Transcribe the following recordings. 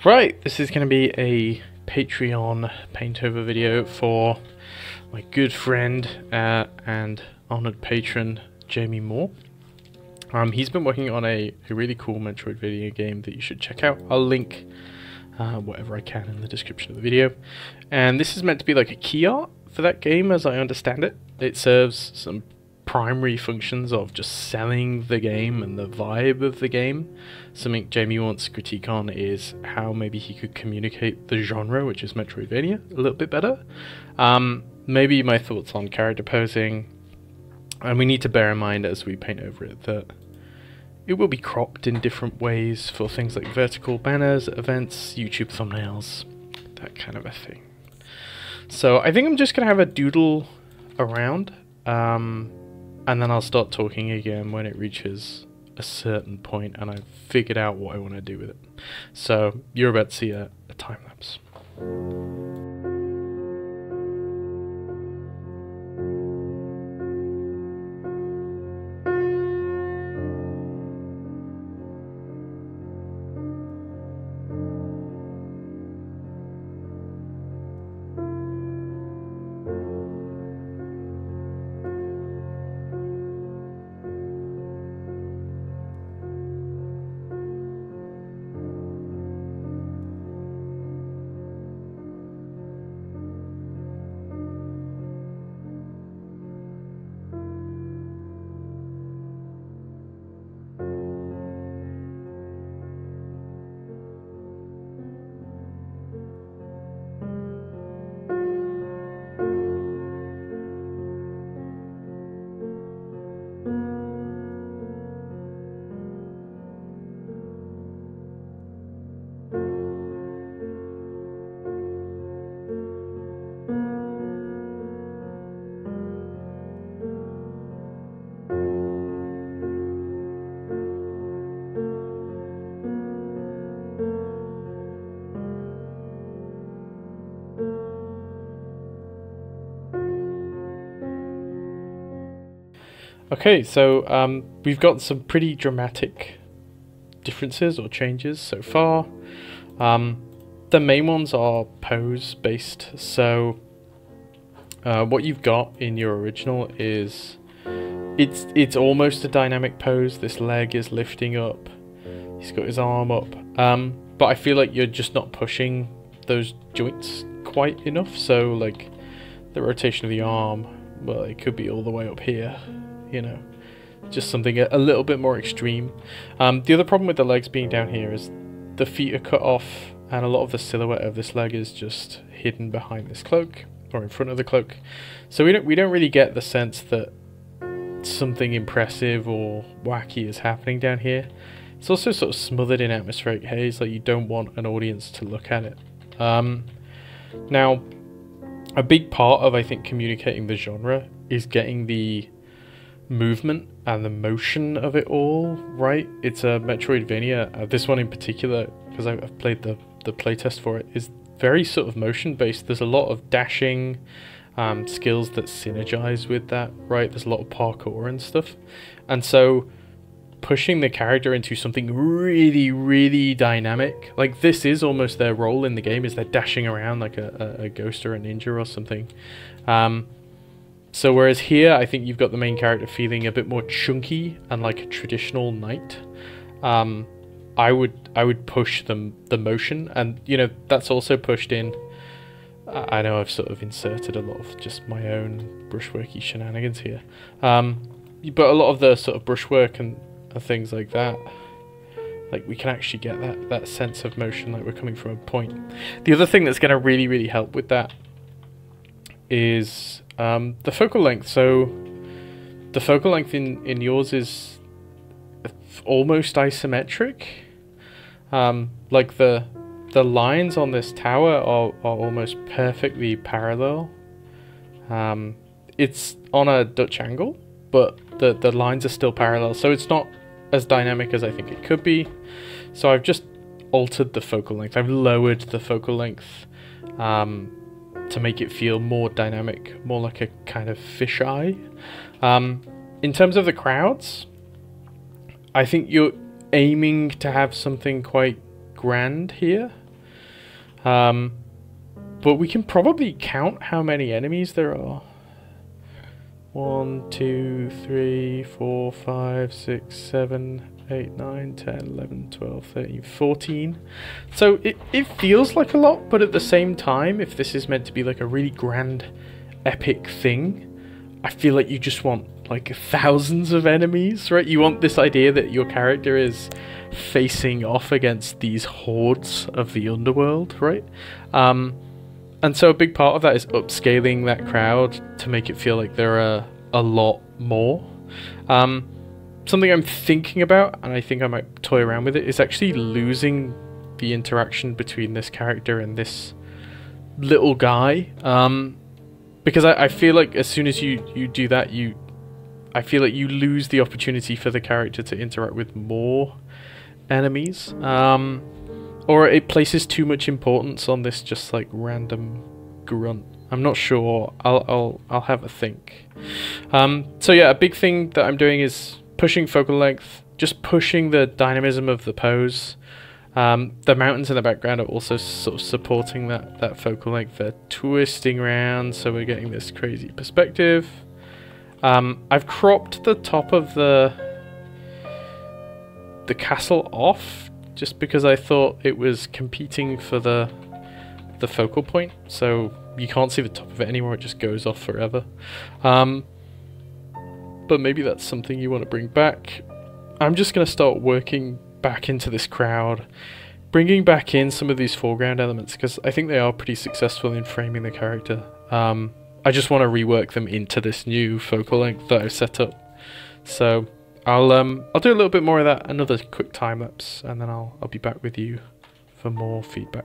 Right, this is going to be a Patreon paint-over video for my good friend and honoured patron, Jamie Moore. He's been working on a really cool Metroid video game that you should check out. I'll link whatever I can in the description of the video. And this is meant to be like a key art for that game, as I understand it. It serves some primary functions of just selling the game and the vibe of the game. Something Jamie wants to critique on is how maybe he could communicate the genre, which is Metroidvania, a little bit better. Maybe my thoughts on character posing, and we need to bear in mind as we paint over it that it will be cropped in different ways for things like vertical banners, events, YouTube thumbnails, that kind of a thing. So I think I'm just going to have a doodle around, and then I'll start talking again when it reaches a certain point and I've figured out what I want to do with it. So you're about to see a time lapse. Okay, so we've got some pretty dramatic differences or changes so far. The main ones are pose based, so what you've got in your original is it's almost a dynamic pose. This leg is lifting up, he's got his arm up, but I feel like you're just not pushing those joints quite enough. So like the rotation of the arm, well, it could be all the way up here, you know, just something a little bit more extreme. The other problem with the legs being down here is the feet are cut off and a lot of the silhouette of this leg is just hidden behind this cloak or in front of the cloak, so we don't really get the sense that something impressive or wacky is happening down here. It's also sort of smothered in atmospheric haze, like you don't want an audience to look at it. Now a big part of, I think, communicating the genre is getting the movement and the motion of it all right. It's a Metroidvania, this one in particular, because I've played the playtest for it, is very sort of motion based. There's a lot of dashing skills that synergize with that, right? There's a lot of parkour and stuff, and so pushing the character into something really dynamic, like this is almost their role in the game, is they're dashing around like a ghost or a ninja or something. So whereas here, I think you've got the main character feeling a bit more chunky and like a traditional knight, I would push the motion, and you know that's also pushed in. I know I've sort of inserted a lot of just my own brushworky shenanigans here, but a lot of the sort of brushwork and things like that, like we can actually get that sense of motion, like we're coming from a point. The other thing that's going to really help with that is the focal length. So the focal length in yours is almost isometric. Like the lines on this tower are almost perfectly parallel. It's on a Dutch angle, but the lines are still parallel, so it's not as dynamic as I think it could be. So I've just altered the focal length. I've lowered the focal length to make it feel more dynamic, more like a kind of fisheye. In terms of the crowds, I think you're aiming to have something quite grand here. But we can probably count how many enemies there are. 1, 2, 3, 4, 5, 6, 7, 8, 9, 10, 11, 12, 13, 14. So it feels like a lot, but at the same time, if this is meant to be like a really grand, epic thing, I feel like you just want like thousands of enemies, right? You want this idea that your character is facing off against these hordes of the underworld, right? And so a big part of that is upscaling that crowd to make it feel like there are a lot more. Something I'm thinking about, and I think I might toy around with it, is actually losing the interaction between this character and this little guy. Because I feel like as soon as you do that, I feel like you lose the opportunity for the character to interact with more enemies. Or it places too much importance on this just like random grunt. I'm not sure. I'll have a think. So yeah, a big thing that I'm doing is pushing focal length, just pushing the dynamism of the pose. The mountains in the background are also sort of supporting that focal length. They're twisting around, so we're getting this crazy perspective. I've cropped the top of the castle off, just because I thought it was competing for the focal point, so you can't see the top of it anymore, it just goes off forever. But maybe that's something you want to bring back. I'm just going to start working back into this crowd, bringing back in some of these foreground elements, because I think they are pretty successful in framing the character. I just want to rework them into this new focal length that I've set up. So I'll do a little bit more of that, another quick time lapse, and then I'll be back with you for more feedback.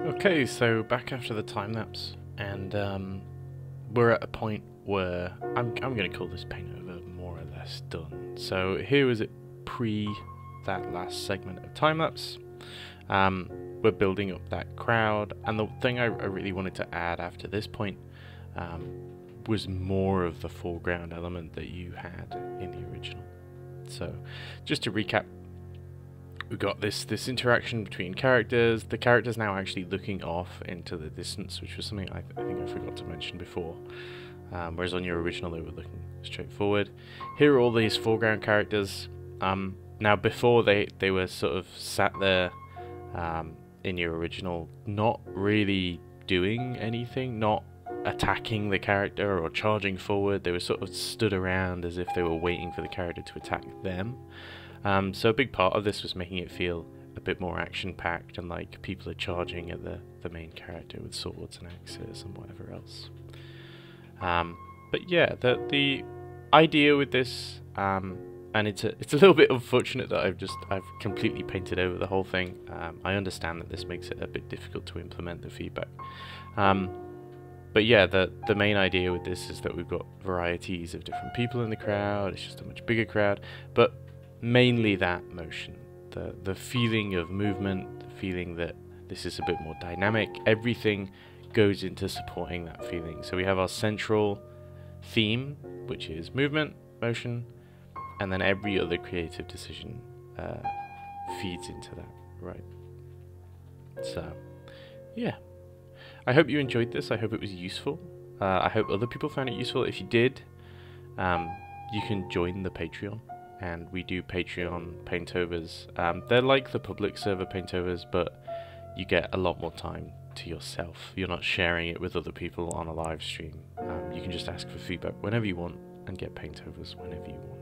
Okay, so back after the time lapse, and we're at a point where I'm going to call this paint over more or less done. So here was it pre that last segment of time lapse. We're building up that crowd, and the thing I really wanted to add after this point was more of the foreground element that you had in the original. So just to recap, we've got this interaction between characters. The characters now actually looking off into the distance, which was something I think I forgot to mention before. Whereas on your original they were looking straight forward. Here are all these foreground characters. Now before they were sort of sat there in your original, not really doing anything, not attacking the character or charging forward. They were sort of stood around as if they were waiting for the character to attack them. So a big part of this was making it feel a bit more action-packed and like people are charging at the main character with swords and axes and whatever else. But yeah, the idea with this, and it's a little bit unfortunate that I've completely painted over the whole thing. I understand that this makes it a bit difficult to implement the feedback. But yeah, the main idea with this is that we've got varieties of different people in the crowd. It's just a much bigger crowd, but mainly that motion, the feeling of movement, the feeling that this is a bit more dynamic. Everything goes into supporting that feeling. So we have our central theme, which is movement, motion, and then every other creative decision feeds into that, right? So, yeah. I hope you enjoyed this. I hope it was useful. I hope other people found it useful. If you did, you can join the Patreon, and we do Patreon paintovers. They're like the public server paintovers, but you get a lot more time to yourself. You're not sharing it with other people on a live stream. You can just ask for feedback whenever you want and get paintovers whenever you want.